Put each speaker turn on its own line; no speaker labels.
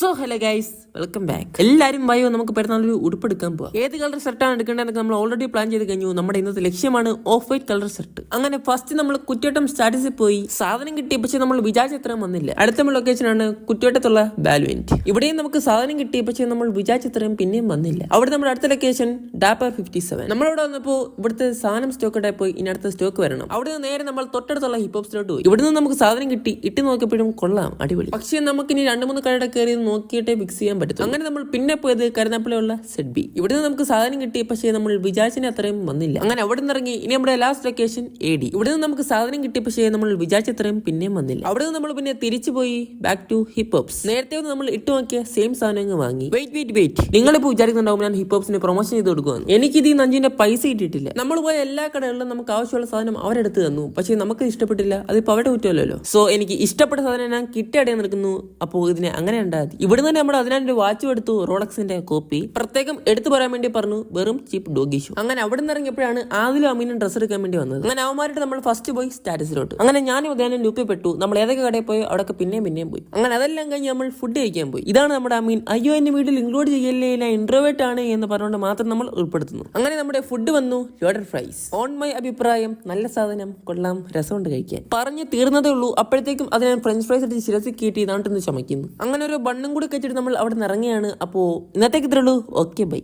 So hello guys, welcome back. എല്ലാവരും വയോ നമുക്ക് പെരുന്നാളൊരു ഉടുപ്പെടുക്കാൻ പോവാം. ഏത് കളർ ഷർട്ടാണ് എടുക്കേണ്ടതെന്നൊക്കെ നമ്മൾ ഓൾറെഡി പ്ലാൻ ചെയ്ത് കഴിഞ്ഞു. നമ്മുടെ ഇന്നത്തെ ലക്ഷ്യമാണ് ഓഫ് വൈറ്റ് കളർ ഷർട്ട്. അങ്ങനെ ഫസ്റ്റ് നമ്മൾ കുറ്റിയോട്ടം സ്റ്റാറ്റസിൽ പോയി സാധനം കിട്ടി. പക്ഷെ നമ്മൾ വിചാരിച്ച അത്രയും വന്നില്ല. അടുത്ത ലൊക്കേഷനാണ് കുറ്റിയോട്ടത്തുള്ള ബാലുവെന്റ്. ഇവിടെയും നമുക്ക് സാധനം കിട്ടി. പക്ഷെ നമ്മൾ വിചാരിച്ച അത്രയും പിന്നെയും വന്നില്ല. അവിടെ നമ്മുടെ അടുത്ത ലൊക്കേഷൻ ഡാപ്പർ 57. നമ്മളവിടെ വന്നപ്പോൾ ഇവിടുത്തെ സാധനം സ്റ്റോക്ക് ഇട്ടായി പോയി. ഇനി അടുത്ത സ്റ്റോക്ക് വരണം. അവിടെ നിന്ന് നേരെ നമ്മൾ തൊട്ടടുത്തുള്ള ഹിപ്പ് ഹോപ്സിലോട്ട് പോയി. ഇവിടുന്ന് നമുക്ക് സാധനം കിട്ടി. ഇട്ട് നോക്കിയപ്പോഴും കൊള്ളാം, അടിപൊളി. പക്ഷെ നമുക്ക് ഇനി 2-3 കടയുടെ കയറി നോക്കിയിട്ടേ ഫിക്സ് ചെയ്യാൻ പറ്റും. അങ്ങനെ നമ്മൾ പിന്നെ പോയത് കരുനാപ്പള്ളിയുള്ള സെറ്റ് ബി. ഇവിടുന്ന് നമുക്ക് സാധനം കിട്ടി. പക്ഷേ നമ്മൾ വിചാരിച്ചതിന് അത്രയും വന്നില്ല. അങ്ങനെ അവിടെ നിന്ന് ഇറങ്ങി ഇനി നമ്മുടെ ലാസ്റ്റ് ലൊക്കേഷൻ AD. ഇവിടുന്ന് നമുക്ക് സാധനം കിട്ടി. പക്ഷേ നമ്മൾ വിചാരിച്ച അത്രയും പിന്നെയും വന്നില്ല. അവിടെ നിന്ന് നമ്മൾ പിന്നെ തിരിച്ചു പോയി ബാക്ക് ടു ഹിപ്പ് ഹോപ്സ്. നേരത്തെ നമ്മൾ ഇട്ട് നോക്കിയ സെയിം സാധനം വാങ്ങി. വെയിറ്റ് നിങ്ങളിപ്പോ വിചാരിക്കുന്നുണ്ടാവും ഞാൻ ഹിപ്പ് ഹോപ്സിന് പ്രൊമോഷൻ ചെയ്ത് കൊടുക്കുവാന്ന്. എനിക്ക് ഇത് 5 പൈസ കിട്ടിയിട്ടില്ല. നമ്മൾ പോയ എല്ലാ കടകളിലും നമുക്ക് ആവശ്യമുള്ള സാധനം അവരെടുത്ത് തന്നു. പക്ഷേ നമുക്ക് ഇഷ്ടപ്പെട്ടില്ല. അതിപ്പോ അവിടെ കുറ്റമല്ലോ. സോ എനിക്ക് ഇഷ്ടപ്പെട്ട സാധനം ഞാൻ കിട്ടടേ നിൽക്കുന്നു. അപ്പോൾ ഇതിനെ അങ്ങനെ ഉണ്ടാകും. ഇവിടെ തന്നെ നമ്മൾ 10,000 വാച്ചും എടുത്തു, റോളക്സിന്റെ കോപ്പി. പ്രത്യേകം എടുത്തു പറയാൻ വേണ്ടി പറഞ്ഞു വെറും ചീപ്പ് ഡോഗി ഷോ. അങ്ങനെ അവിടെ നിന്ന് ഇറങ്ങിയപ്പോഴാണ് ആദിലും അമീനും ഡ്രസ് എടുക്കാൻ വേണ്ടി വന്നത്. അങ്ങനെ അവന്മാരുടെ നമ്മൾ ഫസ്റ്റ് പോയി സ്റ്റാറ്റസിലോട്ട്. അങ്ങനെ ഞാനും ഉദയാനും ലൂപ്പിപ്പെട്ടു. നമ്മൾ ഏതൊക്കെ കടയിൽ പോയി അവിടെയൊക്കെ പിന്നെയും പോയി. അങ്ങനെ അതെല്ലാം കഴിഞ്ഞ് നമ്മൾ ഫുഡ് കഴിക്കാൻ പോയി. ഇതാണ് നമ്മുടെ അമീൻ. അയ്യോ എന്റെ വീട്ടിൽ ഇൻക്ലൂഡ് ചെയ്യല്ലേ, ഞാൻ ഇൻട്രോവേർട്ട് ആണ് എന്ന് പറഞ്ഞുകൊണ്ട് മാത്രം നമ്മൾ ഉൾപ്പെടുത്തുന്നു. അങ്ങനെ നമ്മുടെ ഫുഡ് വന്നു, ലോഡഡ് ഫ്രൈസ്. ഓൺ മൈ അഭിപ്രായം നല്ല സാധനം, കൊള്ളാം, രസമുണ്ട് കഴിക്കാൻ. പറഞ്ഞു തീർന്നതേ ഉള്ളൂ. അപ്പോഴത്തേക്കും അത് ഞാൻ ഫ്രഞ്ച് ഫ്രൈസ് അടിച്ച് ശിരസിൽ കീട്ടി ഇതാണ്ടെന്ന് ചമയ്ക്കുന്നു. അങ്ങനെ ഒരു ബണ്ണും കൂടി കഴിച്ചിട്ട് നമ്മൾ അവിടെ നിന്ന് ഇറങ്ങിയാണ്. അപ്പോൾ ഇന്നത്തേക്ക് ഇത്രയുള്ളൂ. Okay, by.